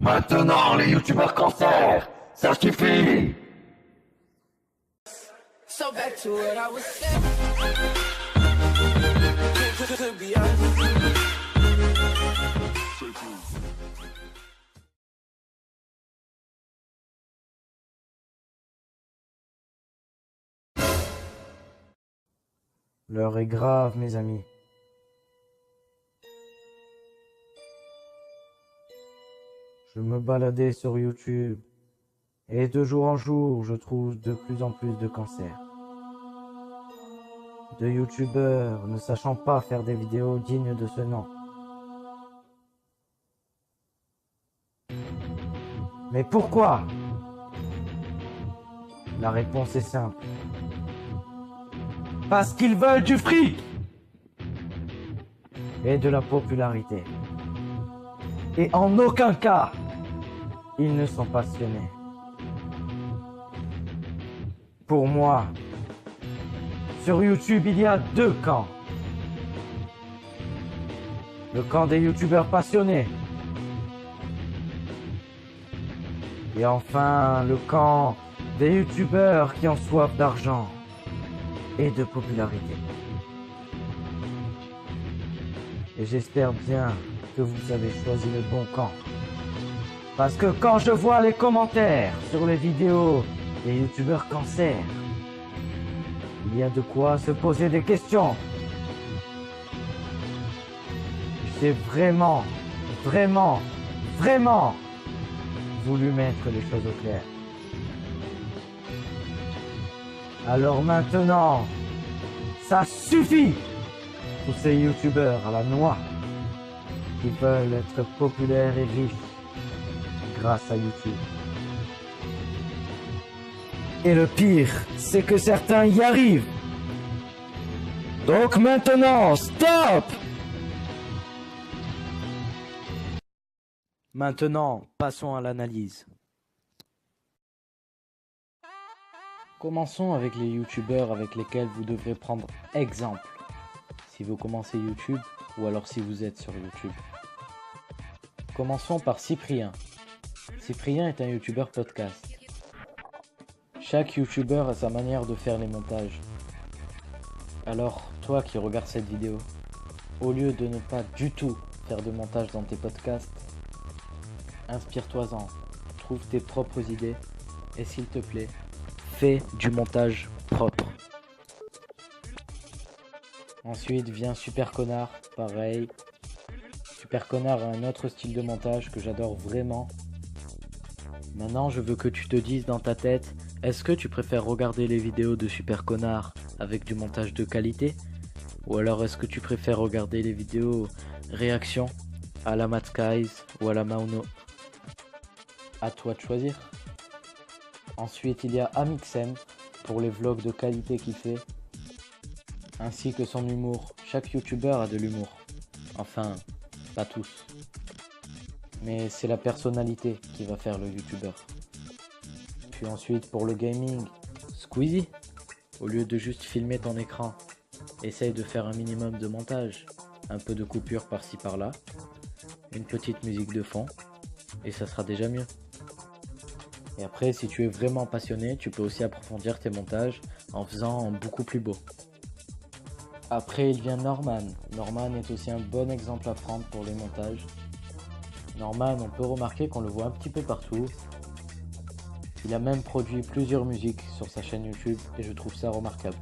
Maintenant, les youtubeurs cancer, ça suffit. So back to what I was saying. Could be honest. L'heure est grave, mes amis. Je me baladais sur YouTube et de jour en jour, je trouve de plus en plus de cancers. De youtubeurs ne sachant pas faire des vidéos dignes de ce nom. Mais pourquoi? La réponse est simple. Parce qu'ils veulent du fric et de la popularité. Et en aucun cas, ils ne sont passionnés. Pour moi, sur YouTube, il y a deux camps. Le camp des youtubeurs passionnés. Et enfin, le camp des youtubeurs qui ont soif d'argent et de popularité. Et j'espère bien que vous avez choisi le bon camp. Parce que quand je vois les commentaires sur les vidéos des youtubeurs cancer, il y a de quoi se poser des questions. J'ai vraiment voulu mettre les choses au clair. Alors maintenant, ça suffit! Tous ces youtubeurs à la noix qui veulent être populaires et riches grâce à YouTube. Et le pire, c'est que certains y arrivent. Donc maintenant, stop! Maintenant, passons à l'analyse. Commençons avec les youtubeurs avec lesquels vous devrez prendre exemple si vous commencez YouTube ou alors si vous êtes sur YouTube. Commençons par Cyprien. Cyprien est un youtubeur podcast. Chaque youtubeur a sa manière de faire les montages. Alors, toi qui regardes cette vidéo, au lieu de ne pas du tout faire de montage dans tes podcasts, inspire-toi-en, trouve tes propres idées et s'il te plaît, fais du montage propre. Ensuite vient Super Connard, pareil. Super Connard a un autre style de montage que j'adore vraiment. Maintenant, je veux que tu te dises dans ta tête, est-ce que tu préfères regarder les vidéos de Super Connard avec du montage de qualité? Ou alors est-ce que tu préfères regarder les vidéos réaction à la Matt Skies ou à la Mauno? À toi de choisir. Ensuite, il y a Amixem pour les vlogs de qualité qu'il fait, ainsi que son humour. Chaque youtubeur a de l'humour. Enfin, pas tous. Mais c'est la personnalité qui va faire le youtubeur. Puis ensuite, pour le gaming, Squeezie. Au lieu de juste filmer ton écran, essaye de faire un minimum de montage. Un peu de coupure par-ci par-là, une petite musique de fond, et ça sera déjà mieux. Et après, si tu es vraiment passionné, tu peux aussi approfondir tes montages en faisant beaucoup plus beau. Après, il vient Norman. Norman est aussi un bon exemple à prendre pour les montages. Norman, on peut remarquer qu'on le voit un petit peu partout. Il a même produit plusieurs musiques sur sa chaîne YouTube et je trouve ça remarquable.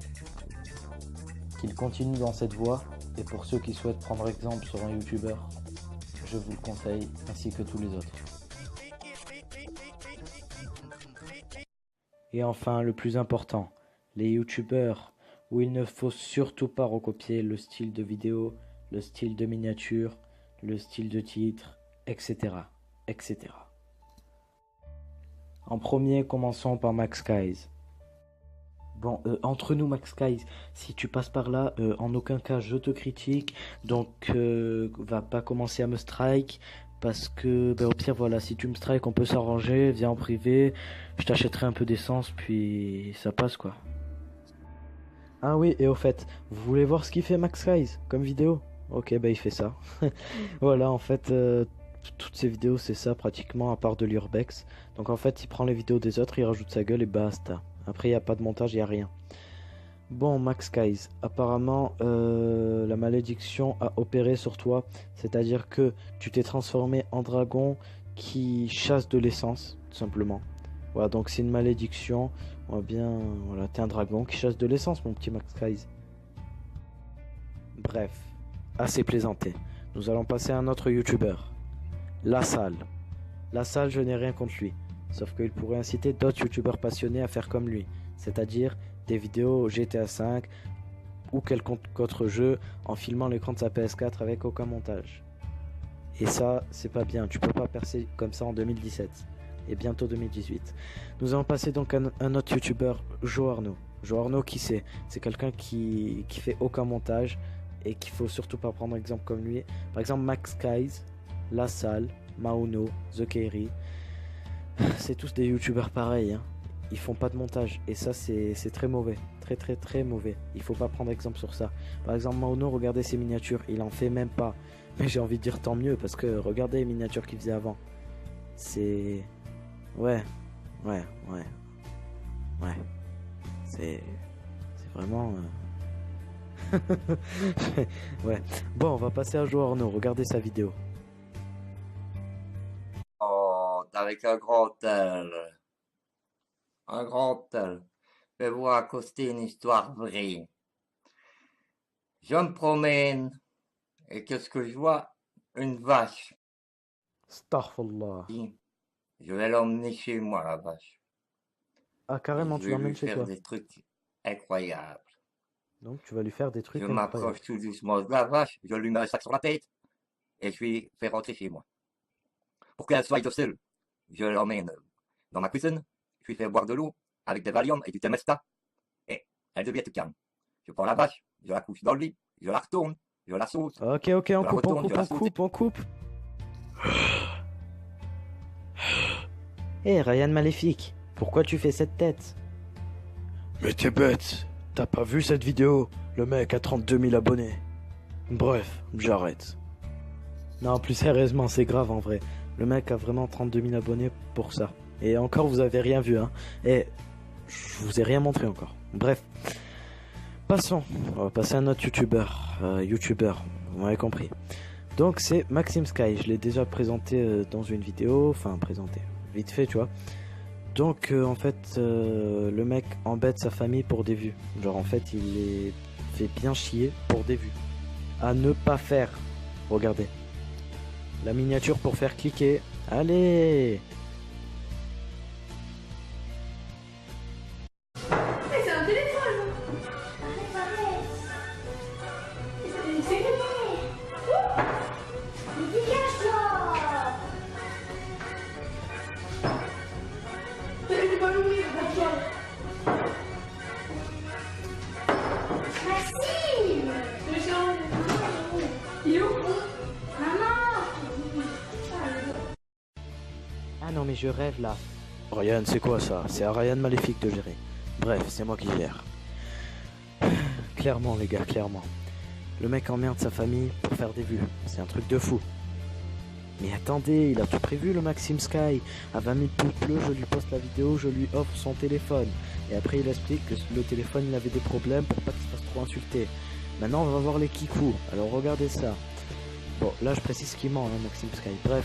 Qu'il continue dans cette voie, et pour ceux qui souhaitent prendre exemple sur un youtubeur, je vous le conseille, ainsi que tous les autres. Et enfin, le plus important, les youtubeurs où il ne faut surtout pas recopier le style de vidéo, le style de miniature, le style de titre, etc. etc. En premier, commençons par Max Skies. Bon, entre nous Max Skies, si tu passes par là, en aucun cas je te critique, donc va pas commencer à me strike, parce que au pire voilà, si tu me strike on peut s'arranger, viens en privé, je t'achèterai un peu d'essence, puis ça passe quoi. Ah oui, et au fait, vous voulez voir ce qu'il fait Max Skies comme vidéo? Ok, bah il fait ça. Voilà, en fait, toutes ses vidéos c'est ça pratiquement, à part de l'urbex. Donc en fait il prend les vidéos des autres, il rajoute sa gueule et basta. Après il n'y a pas de montage, il n'y a rien. Bon, Max Skies, apparemment la malédiction a opéré sur toi, c'est-à-dire que tu t'es transformé en dragon qui chasse de l'essence, tout simplement. Voilà, donc c'est une malédiction. On va bien, voilà, t'es un dragon qui chasse de l'essence, mon petit Max Skies. Bref, assez plaisanté. Nous allons passer à un autre youtubeur, La Salle. La Salle, je n'ai rien contre lui, sauf qu'il pourrait inciter d'autres youtubeurs passionnés à faire comme lui, c'est-à-dire des vidéos GTA V ou quelconque autre jeu en filmant l'écran de sa PS4 avec aucun montage. Et ça, c'est pas bien, tu peux pas percer comme ça en 2017 et bientôt 2018. Nous allons passer donc à un autre youtubeur, Joarno. Joarno, qui c'est? C'est quelqu'un qui fait aucun montage et qu'il faut surtout pas prendre exemple comme lui. Par exemple, Max Skies, La Salle, Mauno, The Kairi, c'est tous des youtubeurs pareils, hein. Ils font pas de montage et ça c'est très mauvais, très mauvais. Il faut pas prendre exemple sur ça. Par exemple, Mauno, regardez ses miniatures, il en fait même pas. Mais j'ai envie de dire tant mieux parce que regardez les miniatures qu'il faisait avant. C'est ouais. C'est vraiment ouais. Bon, on va passer à Joarno, regardez sa vidéo. Oh, avec un grand tel. Un grand tel. Je vais vous raconter une histoire vraie. Je me promène et qu'est-ce que je vois? Une vache. Astaghfirullah. Je vais l'emmener chez moi, la vache. Ah, carrément, Je tu vais l'emmènes lui chez faire toi. des trucs incroyables. Donc, tu vas lui faire des trucs Je incroyables. m'approche tout doucement de la vache, je lui mets un sac sur la tête et je lui fais rentrer chez moi. Pour qu'elle soit docile, je l'emmène dans ma cuisine, je lui fais boire de l'eau avec des Valium et du Temesta et elle devient toute calme. Je prends la vache, je la couche dans le lit, je la retourne, je la sauce. Ok, on coupe. Hé, Ryan Maléfique, pourquoi tu fais cette tête? Mais t'es bête, t'as pas vu cette vidéo? Le mec a 32 000 abonnés. Bref, j'arrête. Non, plus sérieusement, c'est grave en vrai. Le mec a vraiment 32 000 abonnés pour ça. Et encore, vous avez rien vu, hein. Et je vous ai rien montré encore. Bref. Passons. On va passer à notre youtubeur. Vous m'avez compris. Donc, c'est Maxime Sky. Je l'ai déjà présenté dans une vidéo. Enfin, présenté. Vite fait, tu vois. Donc, en fait, le mec embête sa famille pour des vues. Genre, en fait, il les fait bien chier pour des vues. À ne pas faire. Regardez. La miniature pour faire cliquer. Allez! Mais c'est un téléphone! C'est gagné! Mais dégage-toi! T'as pas loué, Maxime! Mais il est où? Maman! Ah non, mais je rêve là. Ryan, c'est quoi ça? C'est à Ryan Maléfique de gérer. Bref, c'est moi qui gère. Clairement, les gars, clairement. Le mec emmerde sa famille pour faire des vues. C'est un truc de fou. Mais attendez, il a tout prévu, le Maxime Sky. À 20 000 pouces bleus, je lui poste la vidéo, je lui offre son téléphone. Et après, il explique que le téléphone, il avait des problèmes pour pas qu'il se fasse trop insulter. Maintenant, on va voir les kikous. Alors, regardez ça. Bon, là, je précise qu'il ment, hein, Maxime Sky. Bref,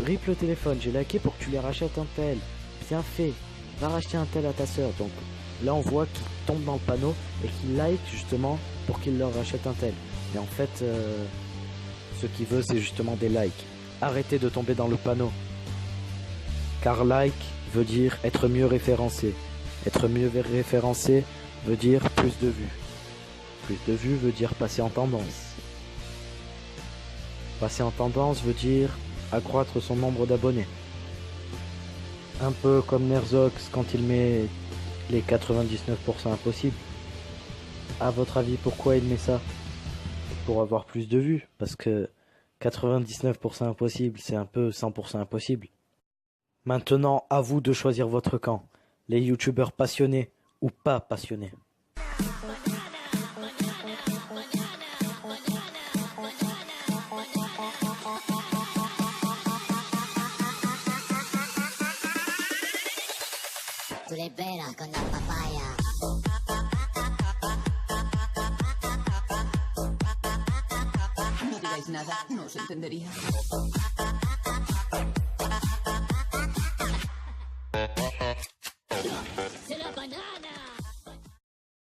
rip le téléphone, j'ai liké pour que tu les rachètes un tel. Bien fait. Va racheter un tel à ta soeur. Donc, là, on voit qu'il tombe dans le panneau et qu'il like, justement, pour qu'il leur rachète un tel. Mais en fait, ce qu'il veut, c'est justement des likes. Arrêtez de tomber dans le panneau. Car like veut dire être mieux référencé. Être mieux référencé veut dire plus de vues. Plus de vues veut dire passer en tendance. Passer en tendance veut dire accroître son nombre d'abonnés. Un peu comme Nerzox quand il met les 99% impossibles. À votre avis, pourquoi il met ça? Pour avoir plus de vues. Parce que 99% impossible, c'est un peu 100% impossible. Maintenant, à vous de choisir votre camp. Les youtubeurs passionnés ou pas passionnés. tú le pegas con la papaya. No digáis nada, no os entendería.